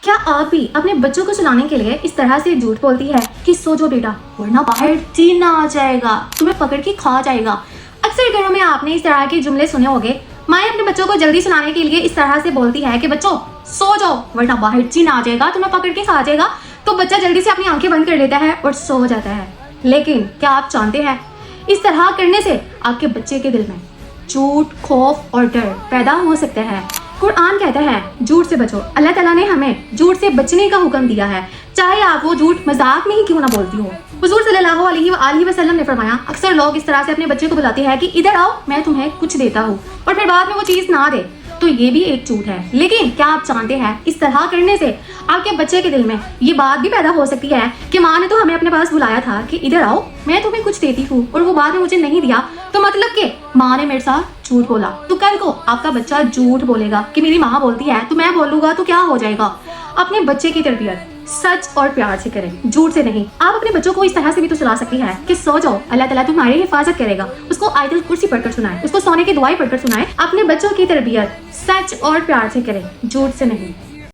کیا آپ بھی اپنے بچوں کو سلانے کے لیے اس طرح سے جھوٹ بولتی ہے کہ سو جو بیٹا ورنہ باہر چین نہ آ جائے گا، تمہیں پکڑ کے کھا جائے گا؟ اکثر گھروں میں آپ نے اس طرح کے جملے سنے ہوگے۔ مائیں اپنے بچوں کو جلدی سلانے کے لیے اس طرح سے بولتی ہے کہ بچوں سو جاؤ ورنہ باہر چین آ جائے گا، تمہیں پکڑ کے کھا جائے گا۔ تو بچہ جلدی سے اپنی آنکھیں بند کر لیتا ہے اور سو جاتا ہے۔ لیکن کیا آپ جانتے ہیں اس طرح کرنے سے آپ کے بچے کے دل میں جھوٹ، خوف اور ڈر پیدا ہو سکتا ہے۔ قرآن کہتا ہے جھوٹ سے بچو۔ اللہ تعالیٰ نے ہمیں جھوٹ سے بچنے کا حکم دیا ہے، چاہے آپ وہ جھوٹ مذاق میں ہی کیوں نہ بولتی ہو۔ حضور صلی اللہ علیہ وآلہ وسلم نے فرمایا اکثر لوگ اس طرح سے اپنے بچے کو بلاتے ہیں کہ ادھر آؤ میں تمہیں کچھ دیتا ہوں، اور پھر بعد میں وہ چیز نہ دے، تو یہ بھی ایک جھوٹ ہے۔ لیکن کیا آپ جانتے ہیں اس طرح کرنے سے آپ کے بچے کے دل میں یہ بات بھی پیدا ہو سکتی ہے کہ ماں نے تو ہمیں اپنے پاس بلایا تھا کہ ادھر آؤ میں تمہیں کچھ دیتی ہوں، اور وہ بعد میں مجھے نہیں دیا، تو مطلب کہ ماں نے میرے ساتھ جھوٹ بولا۔ تو کل کو آپ کا بچہ جھوٹ بولے گا کہ میری ماں بولتی ہے تو میں بولوں گا تو کیا ہو جائے گا۔ اپنے بچے کی تربیت سچ اور پیار سے کریں، جھوٹ سے نہیں۔ آپ اپنے بچوں کو اس طرح سے بھی تو سلا سکتی ہے کہ سو جاؤ اللہ تعالیٰ تمہاری حفاظت کرے گا، اس کو آیت الکرسی پڑھ کر سنائیں، اس کو سونے کی دعائیں پڑھ کر سنائیں۔ اپنے بچوں کی تربیت سچ اور پیار سے کریں، جھوٹ سے نہیں۔